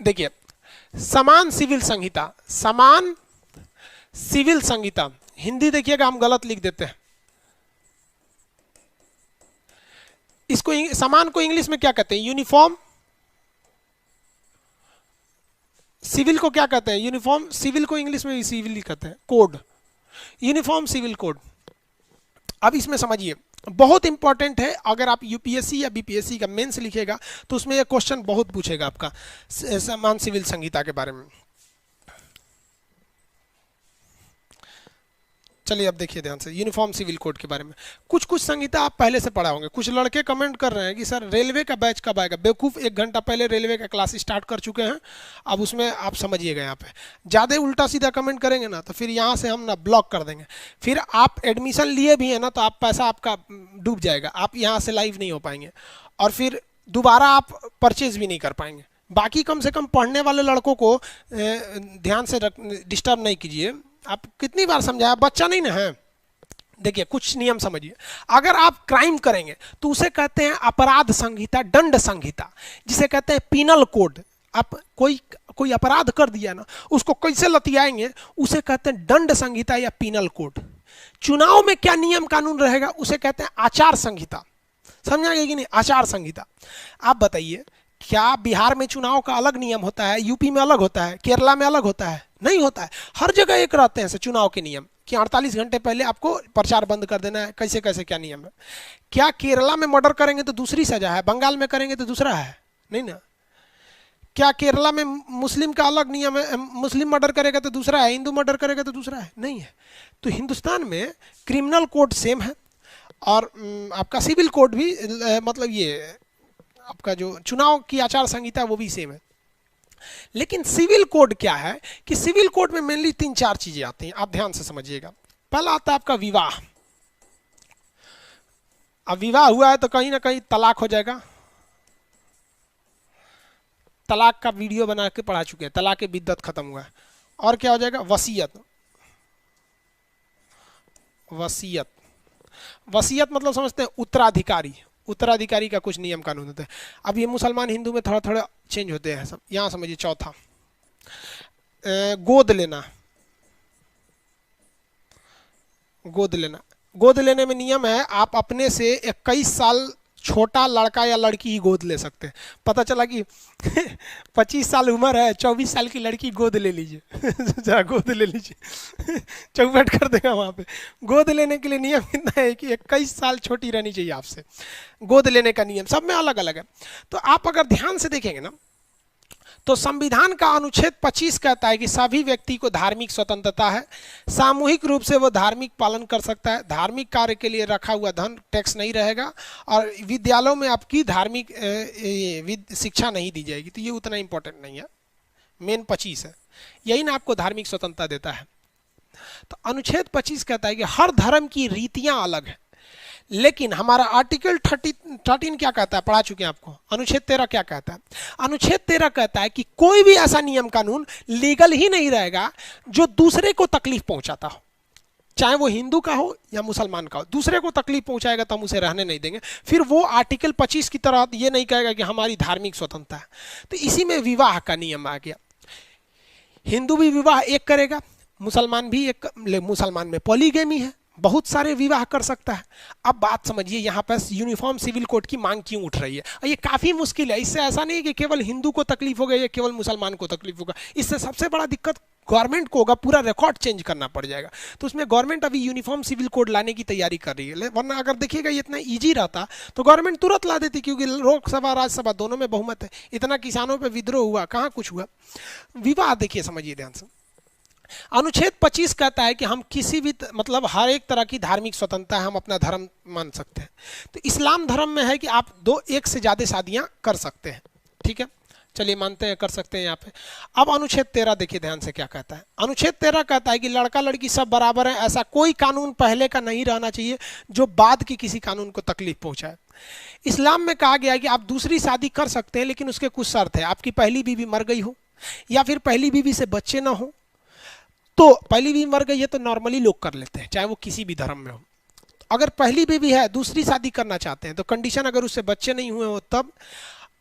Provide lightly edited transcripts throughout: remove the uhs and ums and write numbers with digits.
देखिए, समान सिविल संहिता, समान सिविल संहिता, हिंदी देखिएगा हम गलत लिख देते हैं इसको। समान को इंग्लिश में क्या कहते हैं? यूनिफॉर्म। सिविल को क्या कहते हैं? यूनिफॉर्म। सिविल को इंग्लिश में सिविल ही कहते हैं, कोड, यूनिफॉर्म सिविल कोड। अब इसमें समझिए, बहुत इंपॉर्टेंट है, अगर आप यूपीएससी या बीपीएससी का मेंस लिखेगा तो उसमें यह क्वेश्चन बहुत पूछेगा आपका समान सिविल संहिता के बारे में। चलिए अब देखिए ध्यान से यूनिफॉर्म सिविल कोड के बारे में। कुछ कुछ संहिता आप पहले से पढ़ा होंगे। कुछ लड़के कमेंट कर रहे हैं कि सर रेलवे का बैच कब आएगा। बेवकूफ़, 1 घंटा पहले रेलवे का क्लास स्टार्ट कर चुके हैं, अब उसमें आप समझिएगा। यहाँ पे ज़्यादा उल्टा सीधा कमेंट करेंगे ना तो फिर यहाँ से हम ना ब्लॉक कर देंगे। फिर आप एडमिशन लिए भी हैं ना तो आप पैसा आपका डूब जाएगा, आप यहाँ से लाइव नहीं हो पाएंगे और फिर दोबारा आप परचेज भी नहीं कर पाएंगे। बाकी कम से कम पढ़ने वाले लड़कों को ध्यान से डिस्टर्ब नहीं कीजिए। आप कितनी बार समझाया, बच्चा नहीं ना है। देखिए कुछ नियम समझिए, अगर आप क्राइम करेंगे तो उसे कहते हैं अपराध संहिता, दंड संहिता, जिसे कहते हैं पीनल कोड। आप कोई अपराध कर दिया ना, उसको कैसे लतियाएंगे उसे कहते हैं दंड संहिता या पीनल कोड। चुनाव में क्या नियम कानून रहेगा उसे कहते हैं आचार संहिता। समझाएंगे कि नहीं? आचार संहिता। आप बताइए, क्या बिहार में चुनाव का अलग नियम होता है, यूपी में अलग होता है, केरला में अलग होता है? नहीं होता है। हर जगह एक रहते हैं चुनाव के नियम कि 48 घंटे पहले आपको प्रचार बंद कर देना है, कैसे कैसे क्या नियम है। क्या केरला में मर्डर करेंगे तो दूसरी सजा है, बंगाल में करेंगे तो दूसरा है? नहीं ना। क्या केरला में मुस्लिम का अलग नियम है, मुस्लिम मर्डर करेगा तो दूसरा है, हिंदू मर्डर करेगा तो दूसरा है? नहीं है। तो हिंदुस्तान में क्रिमिनल कोड सेम है और आपका सिविल कोड भी, मतलब ये आपका जो चुनाव की आचार संहिता वो भी सेम है। लेकिन सिविल कोड क्या है कि सिविल कोड में मेनली 3-4 चीजें आती हैं, आप ध्यान से समझिएगा। पहला आता है आपका विवाह। अब विवाह हुआ है तो कहीं ना कहीं तलाक हो जाएगा। तलाक का वीडियो बना के पढ़ा चुके हैं, तलाक की बिद्दत खत्म हुआ है। और क्या हो जाएगा? वसीयत। वसीयत, वसीयत मतलब समझते हैं उत्तराधिकारी। उत्तराधिकारी का कुछ नियम कानून होते हैं। अब ये मुसलमान हिंदू में थोड़ा थोड़ा चेंज होते हैं सब। यहाँ समझिए चौथा, गोद लेना। गोद लेना, गोद लेने में नियम है आप अपने से 21 साल छोटा लड़का या लड़की ही गोद ले सकते हैं। पता चला कि 25 साल उम्र है, 24 साल की लड़की गोद ले लीजिए जरा गोद ले लीजिए चौपट कर देगा वहाँ पे। गोद लेने के लिए नियम इतना है कि 21 साल छोटी रहनी चाहिए आपसे। गोद लेने का नियम सब में अलग अलग है। तो आप अगर ध्यान से देखेंगे ना तो संविधान का अनुच्छेद 25 कहता है कि सभी व्यक्ति को धार्मिक स्वतंत्रता है, सामूहिक रूप से वो धार्मिक पालन कर सकता है, धार्मिक कार्य के लिए रखा हुआ धन टैक्स नहीं रहेगा और विद्यालयों में आपकी धार्मिक शिक्षा नहीं दी जाएगी। तो ये उतना इंपॉर्टेंट नहीं है, मेन 25 है, यही ना आपको धार्मिक स्वतंत्रता देता है। तो अनुच्छेद 25 कहता है कि हर धर्म की रीतियां अलग है, लेकिन हमारा आर्टिकल 13 क्या कहता है, पढ़ा चुके हैं आपको। अनुच्छेद 13 क्या कहता है? अनुच्छेद 13 कहता है कि कोई भी ऐसा नियम कानून लीगल ही नहीं रहेगा जो दूसरे को तकलीफ पहुंचाता हो, चाहे वो हिंदू का हो या मुसलमान का हो। दूसरे को तकलीफ पहुंचाएगा तो हम उसे रहने नहीं देंगे। फिर वो आर्टिकल 25 की तरह ये नहीं कहेगा कि हमारी धार्मिक स्वतंत्रता है। तो इसी में विवाह का नियम आ गया। हिंदू भी विवाह एक करेगा, मुसलमान भी एक। मुसलमान में पॉलीगैमी है, बहुत सारे विवाह कर सकता है। अब बात समझिए, यहाँ पर यूनिफॉर्म सिविल कोड की मांग क्यों उठ रही है? और ये काफ़ी मुश्किल है। इससे ऐसा नहीं है कि केवल हिंदू को तकलीफ होगा या केवल मुसलमान को तकलीफ होगा। इससे सबसे बड़ा दिक्कत गवर्नमेंट को होगा, पूरा रिकॉर्ड चेंज करना पड़ जाएगा। तो उसमें गवर्नमेंट अभी यूनिफॉर्म सिविल कोड लाने की तैयारी कर रही है। वरना अगर देखिएगा ये इतना ईजी रहता तो गवर्नमेंट तुरंत ला देती, क्योंकि लोकसभा राज्यसभा दोनों में बहुमत है। इतना किसानों पर विद्रोह हुआ, कहाँ कुछ हुआ। विवाह देखिए, समझिए ध्यान से। अनुच्छेद 25 कहता है कि हम किसी भी मतलब हर एक तरह की धार्मिक स्वतंत्रता है, हम अपना धर्म मान सकते हैं। तो इस्लाम धर्म में है कि आप 1 से ज़्यादा शादियां कर सकते हैं। ठीक है, चलिए मानते हैं कर सकते हैं यहाँ पे। अब अनुच्छेद 13 देखिए ध्यान से क्या कहता है। अनुच्छेद 13 कहता है कि लड़का लड़की सब बराबर है। ऐसा कोई कानून पहले का नहीं रहना चाहिए जो बाद की किसी कानून को तकलीफ पहुंचाए। इस्लाम में कहा गया है कि आप दूसरी शादी कर सकते हैं, लेकिन उसके कुछ शर्त है। आपकी पहली बीवी मर गई हो या फिर पहली बीवी से बच्चे ना हो। तो पहली बीवी मर गई है तो नॉर्मली लोग कर लेते हैं, चाहे वो किसी भी धर्म में हो। अगर पहली बीवी है, दूसरी शादी करना चाहते हैं, तो कंडीशन अगर उससे बच्चे नहीं हुए हो तब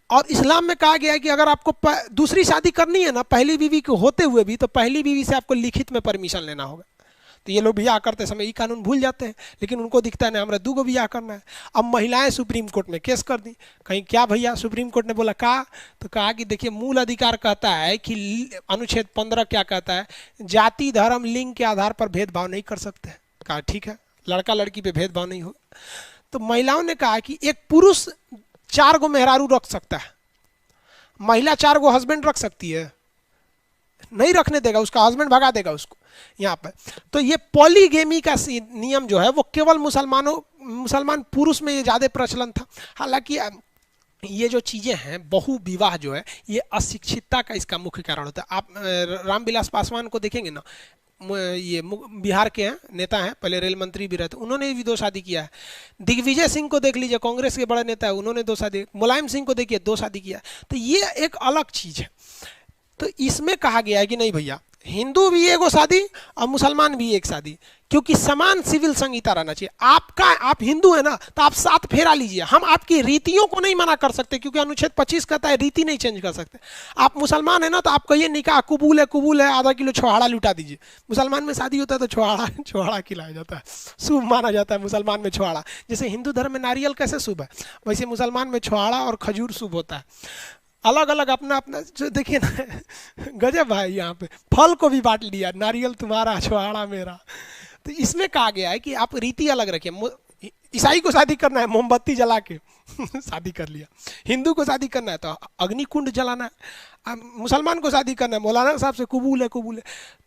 और इस्लाम में कहा गया है कि अगर आपको दूसरी शादी करनी है ना पहली बीवी के होते हुए भी, तो पहली बीवी से आपको लिखित में परमिशन लेना होगा। तो ये लोग ब्याह करते समय ये कानून भूल जाते हैं, लेकिन उनको दिखता है ना हमारा 2 ब्याह करना है। अब महिलाएं सुप्रीम कोर्ट में केस कर दी, कहीं क्या भैया, सुप्रीम कोर्ट ने बोला कहा, तो कहा कि देखिए मूल अधिकार कहता है कि अनुच्छेद 15 क्या कहता है, जाति धर्म लिंग के आधार पर भेदभाव नहीं कर सकते। कहा ठीक है, लड़का लड़की पे भेदभाव नहीं होगा। तो महिलाओं ने कहा कि एक पुरुष 4 गो मेहरारू रख सकता है, महिला 4 गो हस्बैंड रख सकती है? नहीं रखने देगा, उसका हस्बैंड भगा देगा उसको यहाँ पर। तो ये पॉलीगेमी का नियम जो है वो केवल मुसलमान पुरुष में ये ज़्यादा प्रचलन था। हालांकि ये जो चीज़ें हैं, बहु विवाह जो है, ये अशिक्षितता का इसका मुख्य कारण होता है। आप रामविलास पासवान को देखेंगे ना, ये बिहार के हैं, नेता हैं, पहले रेल मंत्री भी रहते, उन्होंने भी 2 शादी किया है। दिग्विजय सिंह को देख लीजिए, कांग्रेस के बड़े नेता है, उन्होंने 2 शादी, मुलायम सिंह को देखिए 2 शादी किया। तो ये एक अलग चीज़ है। तो इसमें कहा गया है कि नहीं भैया, हिंदू भी एगो शादी और मुसलमान भी एक शादी, क्योंकि समान सिविल संहिता रहना चाहिए। आप हिंदू है ना, तो आप 7 फेरा लीजिए, हम आपकी रीतियों को नहीं मना कर सकते, क्योंकि अनुच्छेद 25 कहता है रीति नहीं चेंज कर सकते। आप मुसलमान है ना, तो आप कहिए निकाह कबूल है, आधा किलो छोहाड़ा लुटा दीजिए। मुसलमान में शादी होता है तो छोहाड़ा खिलाया जाता है, शुभ माना जाता है मुसलमान में छोहाड़ा। जैसे हिंदू धर्म में नारियल कैसे शुभ है, वैसे मुसलमान में छोहाड़ा और खजूर शुभ होता है। अलग अलग अपना अपना जो देखिए ना, गजब भाई, यहाँ पे फल को भी बांट लिया, नारियल तुम्हारा छोहाड़ा मेरा। तो इसमें कहा गया है कि आप रीति अलग रखिए। ईसाई को शादी करना है मोमबत्ती जला के शादी कर लिया, हिंदू को शादी करना है तो अग्निकुंड जलाना है, मुसलमान को शादी करना है मौलाना साहब से कबूल है।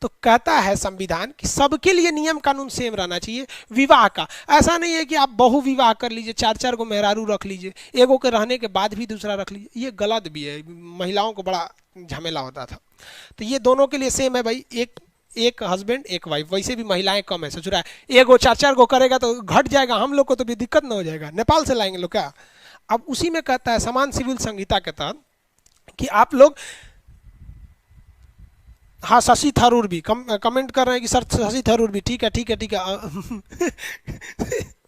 तो कहता है संविधान कि सबके लिए नियम कानून सेम रहना चाहिए। विवाह का ऐसा नहीं है कि आप बहु विवाह कर लीजिए, 4 को मेहरारू रख लीजिए, एगो के रहने के बाद भी दूसरा रख लीजिए, ये गलत भी है, महिलाओं को बड़ा झमेला होता था। तो ये दोनों के लिए सेम है भाई, एक हस्बैंड एक वाइफ। वैसे भी महिलाएं कम है, सोच रहा है एगो 4 को करेगा तो घट जाएगा, हम लोग को तो भी दिक्कत ना हो जाएगा, नेपाल से लाएंगे लोग क्या। अब उसी में कहता है समान सिविल संहिता के तहत कि आप लोग, हाँ शशि थरूर भी कमेंट कर रहे हैं कि सर शशि थरूर भी, ठीक है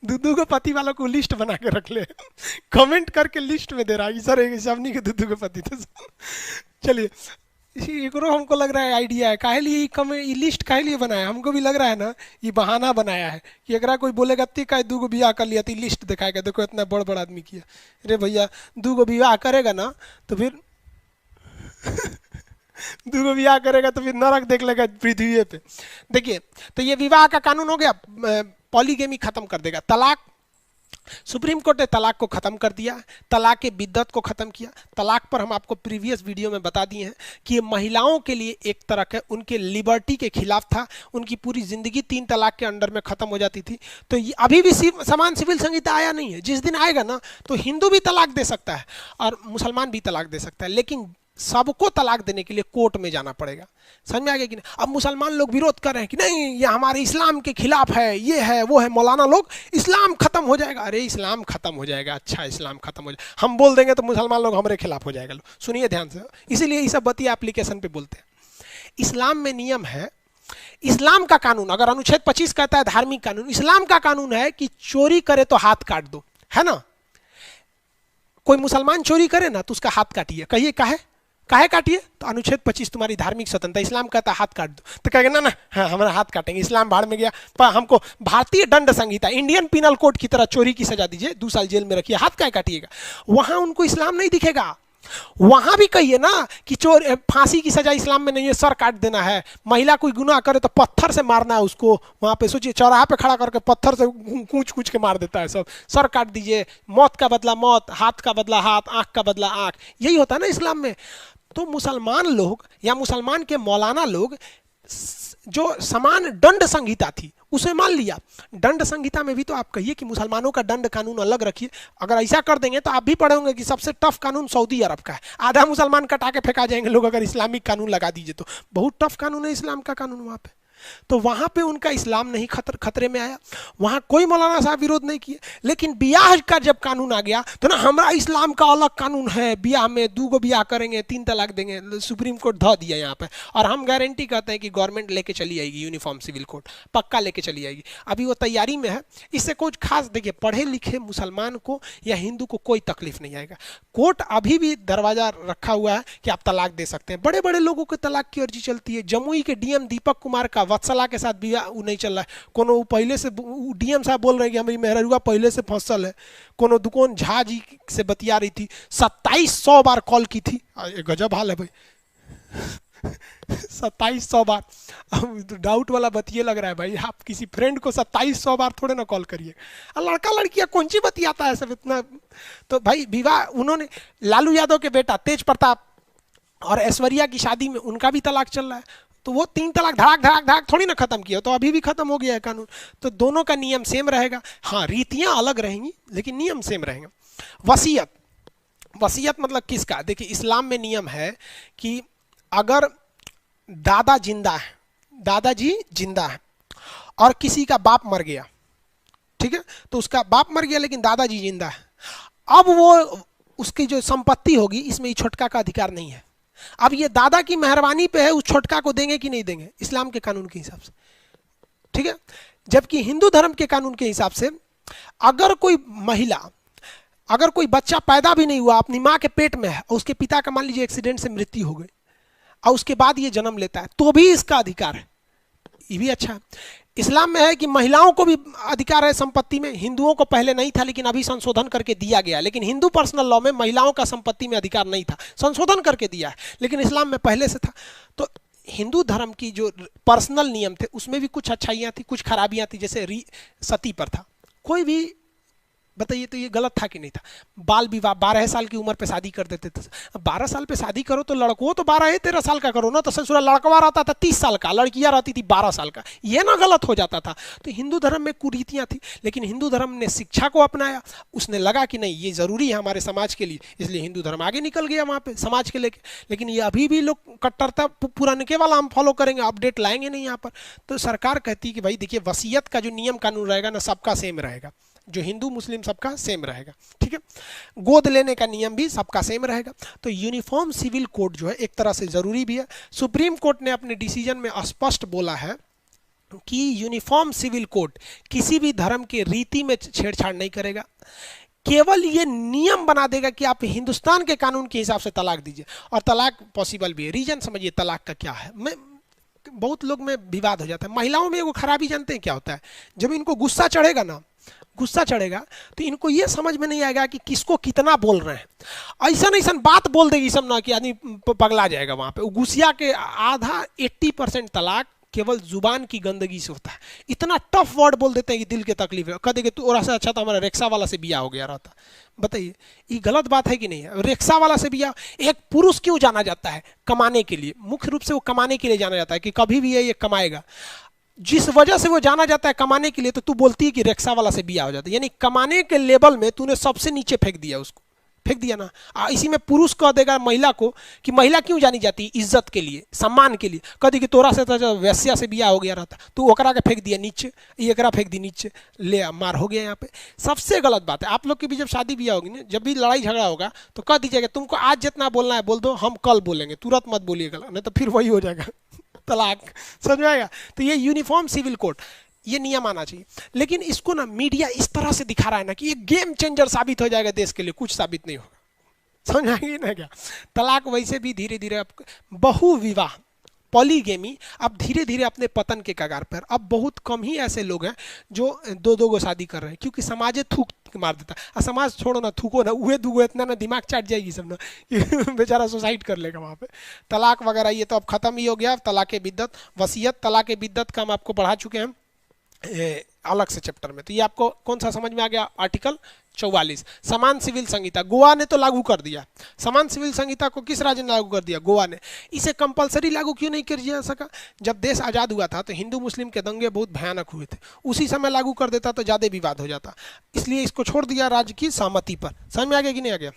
2 को पति वालों को लिस्ट बना के रख ले कमेंट करके लिस्ट में दे रहा है सर एक सबनी के 2 को पति थे। चलिए एक हमको लग रहा है आइडिया है, काहे लिए ये लिस्ट काहे लिए बनाया, हमको भी लग रहा है ना ये बहाना बनाया है कि अगर कोई बोलेगा ती का 2 ब्याह कर लिया तो लिस्ट दिखाएगा, देखो इतना बड़ आदमी किया। अरे भैया 2 ब्याह करेगा ना तो फिर 2 ब्याह करेगा तो फिर नरक देख लेगा पृथ्वी पे। देखिए तो ये विवाह का कानून हो गया, पॉलीगेमी खत्म कर देगा। तलाक, सुप्रीम कोर्ट ने तलाक को खत्म कर दिया, तलाक के बिद्दत को खत्म किया। तलाक पर हम आपको प्रीवियस वीडियो में बता दिए हैं कि ये महिलाओं के लिए एक तरह के उनके लिबर्टी के खिलाफ था, उनकी पूरी जिंदगी 3 तलाक के अंडर में खत्म हो जाती थी। तो ये अभी भी समान सिविल संहिता आया नहीं है, जिस दिन आएगा ना तो हिंदू भी तलाक दे सकता है और मुसलमान भी तलाक दे सकता है, लेकिन सबको तलाक देने के लिए कोर्ट में जाना पड़ेगा। समझ में आ गया कि नहीं। अब मुसलमान लोग विरोध कर रहे हैं कि नहीं ये हमारे इस्लाम के खिलाफ है, ये है वो है, मौलाना लोग इस्लाम खत्म हो जाएगा। अरे इस्लाम खत्म हो जाएगा, अच्छा इस्लाम खत्म हो जाएगा, हम बोल देंगे तो मुसलमान लोग हमारे खिलाफ हो जाएगा। सुनिए ध्यान से, इसीलिए ये सब बतिया एप्लीकेशन पे बोलते हैं। इस्लाम में नियम है, इस्लाम का कानून, अगर अनुच्छेद 25 कहता है धार्मिक कानून, इस्लाम का कानून है कि चोरी करे तो हाथ काट दो, है ना। कोई मुसलमान चोरी करे ना तो उसका हाथ काटिए, कहिए काहे काटिए, तो अनुच्छेद 25 तुम्हारी धार्मिक स्वतंत्रता, इस्लाम कहता है हाथ काट दो, तो कहेगा ना हाँ हमारा हाथ काटेंगे, इस्लाम भाड़ में गया, पर हमको भारतीय दंड संहिता इंडियन पिनल कोड की तरह चोरी की सजा दीजिए, 2 साल जेल में रखिए, हाथ काहे काटिएगा। वहां उनको इस्लाम नहीं दिखेगा। वहां भी कहिए ना कि चोर फांसी की सजा इस्लाम में नहीं है, सर काट देना है। महिला कोई गुनाह करे तो पत्थर से मारना है उसको, वहां पे सोचिए चौराहा पे खड़ा करके पत्थर से कूच के मार देता है सब, सर काट दीजिए, मौत का बदला मौत, हाथ का बदला हाथ, आंख का बदला आंख, यही होता है ना इस्लाम में। तो मुसलमान लोग या मुसलमान के मौलाना लोग जो समान दंड संहिता थी उसे मान लिया। दंड संहिता में भी तो आप कहिए कि मुसलमानों का दंड कानून अलग रखिए। अगर ऐसा कर देंगे तो आप भी पढ़े होंगे कि सबसे टफ कानून सऊदी अरब का है, आधा मुसलमान कटा के फेंका जाएंगे लोग अगर इस्लामिक कानून लगा दीजिए तो। बहुत टफ कानून है इस्लाम का कानून वहाँ पे। तो वहां पे उनका इस्लाम नहीं खतरे में आया, वहां कोई मौलाना साहब विरोध नहीं किए। लेकिन ब्याह का जब कानून आ गया तो ना हमारा इस्लाम का अलग कानून है, ब्याह में 2 ब्याह करेंगे 3 तलाक देंगे, सुप्रीम कोर्ट ध दिया यहाँ पे। और हम गारंटी कहते हैं कि गवर्नमेंट लेके चली आएगी यूनिफॉर्म सिविल कोड, पक्का लेके चली आएगी, अभी वो तैयारी में है। इससे कुछ खास देखिए, पढ़े लिखे मुसलमान को या हिंदू को कोई तकलीफ नहीं आएगा। कोर्ट अभी भी दरवाजा रखा हुआ है कि आप तलाक दे सकते हैं। बड़े बड़े लोगों को तलाक की अर्जी चलती है। जमुई के डीएम दीपक कुमार का वत्सला के साथ विवाह नहीं चल रहा है, कोनो पहले से डीएम साहब बोल रहे हैं कि हमारी मेहरुआ पहले से फसल है। कोनो दुकान झा जी से बतिया रही थी, 2700 बार कॉल की थी, गजब हाल है भाई 2700 बार। अब डाउट वाला बतिए लग रहा है भाई, आप किसी फ्रेंड को 2700 बार थोड़े ना कॉल करिए। लड़का लड़कियां कौन सी बतियाता है सब इतना। तो भाई विवाह उन्होंने, लालू यादव के बेटा तेज प्रताप और ऐश्वर्या की शादी में उनका भी तलाक चल रहा है, तो वो 3 तलाक धड़ाक धड़ाक धड़ाक थोड़ी ना खत्म किया, तो अभी भी खत्म हो गया है कानून। तो दोनों का नियम सेम रहेगा, हाँ रीतियां अलग रहेंगी लेकिन नियम सेम रहेंगे। वसीयत, वसीयत मतलब किसका, देखिए इस्लाम में नियम है कि अगर दादा जिंदा है, दादाजी जिंदा है और किसी का बाप मर गया, ठीक है, तो उसका बाप मर गया लेकिन दादाजी जिंदा है, अब वो उसकी जो संपत्ति होगी इसमें छोटका का अधिकार नहीं है। अब ये दादा की मेहरबानी पे है, उस छोटका को देंगे कि नहीं देंगे इस्लाम के कानून के हिसाब से, ठीक है। जबकि हिंदू धर्म के कानून के हिसाब से अगर कोई महिला, अगर कोई बच्चा पैदा भी नहीं हुआ, अपनी माँ के पेट में है और उसके पिता का मान लीजिए एक्सीडेंट से मृत्यु हो गई और उसके बाद ये जन्म लेता है, तो भी इसका अधिकार है। ये भी अच्छा है। इस्लाम में है कि महिलाओं को भी अधिकार है संपत्ति में, हिंदुओं को पहले नहीं था लेकिन अभी संशोधन करके दिया गया। लेकिन हिंदू पर्सनल लॉ में महिलाओं का संपत्ति में अधिकार नहीं था, संशोधन करके दिया है, लेकिन इस्लाम में पहले से था। तो हिंदू धर्म की जो पर्सनल नियम थे उसमें भी कुछ अच्छाइयाँ थी, कुछ खराबियाँ थी। जैसे सती प्रथा, कोई भी बताइए तो ये गलत था कि नहीं था। बाल विवाह, 12 साल की उम्र पे शादी कर देते थे। 12 साल पे शादी करो तो लड़कों तो 12-13 साल का करो ना, तो ससुरा लड़कवा रहता था 30 साल का, लड़कियां रहती थी 12 साल का, ये ना गलत हो जाता था। तो हिंदू धर्म में कुरीतियां थी, लेकिन हिंदू धर्म ने शिक्षा को अपनाया, उसने लगा कि नहीं ये जरूरी है हमारे समाज के लिए, इसलिए हिंदू धर्म आगे निकल गया वहाँ पे समाज के लेके। लेकिन ये अभी भी लोग कट्टरता पुराने वाला हम फॉलो करेंगे, अपडेट लाएंगे नहीं यहाँ पर। तो सरकार कहती है कि भाई देखिए वसीयत का जो नियम कानून रहेगा ना सबका सेम रहेगा, जो हिंदू मुस्लिम सबका सेम रहेगा, ठीक है। गोद लेने का नियम भी सबका सेम रहेगा। तो यूनिफॉर्म सिविल कोड जो है एक तरह से जरूरी भी है। सुप्रीम कोर्ट ने अपने डिसीजन में स्पष्ट बोला है कि यूनिफॉर्म सिविल कोड किसी भी धर्म के रीति में छेड़छाड़ नहीं करेगा, केवल ये नियम बना देगा कि आप हिंदुस्तान के कानून के हिसाब से तलाक दीजिए। और तलाक पॉसिबल भी है। रीजन समझिए तलाक का क्या है, मैं बहुत लोग में विवाद हो जाता है। महिलाओं में वो खराबी जानते हैं क्या होता है, जब इनको गुस्सा चढ़ेगा ना, गुस्सा चढ़ेगा तो इनको ये समझ में नहीं आएगा कि किसको कितना बोल रहे हैं। ऐसा ऐसा बात बोल देगी सब ना कि आदमी पगला जाएगा वहां पे। गुस्सिया के आधा 80% तलाक केवल जुबान की गंदगी से होता है। इतना टफ वर्ड बोल देते हैं कि दिल के तकलीफ है। कह देंगे तू और अच्छा तो हमारा रिक्शा वाला से बिया हो गया रहता। बताइए ये गलत बात है कि नहीं है। रिक्शा वाला से बिया, एक पुरुष क्यों जाना जाता है? कमाने के लिए, मुख्य रूप से वो कमाने के लिए जाना जाता है कि कभी भी ये कमाएगा। जिस वजह से वो जाना जाता है कमाने के लिए, तो तू बोलती है कि रिक्शा वाला से बिया हो जाता है, यानी कमाने के लेवल में तूने सबसे नीचे फेंक दिया, उसको फेंक दिया ना। इसी में पुरुष कह देगा महिला को कि महिला क्यों जानी जाती, इज्जत के लिए, सम्मान के लिए। कह दी कि तोरा से तो वैश्या से बिया हो गया रहता, तू ओकरा के फेंक दिया नीचे, एकरा फेंक दी नीचे, ले मार हो गया। यहाँ पे सबसे गलत बात है। आप लोग की भी जब शादी बिया होगी ना, जब भी लड़ाई झगड़ा होगा तो कह दीजिएगा तुमको आज जितना बोलना है बोल दो, हम कल बोलेंगे, तुरंत मत बोलिएगा, नहीं तो फिर वही हो जाएगा तलाक। समझ में आएगा? तो ये यूनिफॉर्म सिविल कोड, ये नियम आना चाहिए। लेकिन इसको ना मीडिया इस तरह से दिखा रहा है ना कि ये गेम चेंजर साबित हो जाएगा देश के लिए, कुछ साबित नहीं होगा। समझ आएगी ना क्या? तलाक वैसे भी धीरे धीरे बहु विवाह, पॉलीगेमी अब धीरे धीरे अपने पतन के कगार पर। अब बहुत कम ही ऐसे लोग हैं जो 2-2 गो शादी कर रहे हैं, क्योंकि समाज थूक मार देता है। समाज छोड़ो ना, थूको ना, उहे दूगो इतना ना दिमाग चाट जाएगी सब ना कि बेचारा सुसाइड कर लेगा वहाँ पे। तलाक वगैरह ये तो अब खत्म ही हो गया। तलाक बिद्दत, वसीयत, तलाक बिद्दत का हम आपको पढ़ा चुके हैं अलग से चैप्टर में। तो ये आपको कौन सा समझ में आ गया? आर्टिकल 44। समान सिविल संहिता गोवा ने तो लागू कर दिया। समान सिविल संहिता को किस राज्य ने लागू कर दिया? गोवा ने। इसे कंपलसरी लागू क्यों नहीं किया जा सका? जब देश आज़ाद हुआ था तो हिंदू मुस्लिम के दंगे बहुत भयानक हुए थे, उसी समय लागू कर देता तो ज़्यादा विवाद हो जाता, इसलिए इसको छोड़ दिया राज्य की सहमति पर। समझ में आ गया कि नहीं आ गया?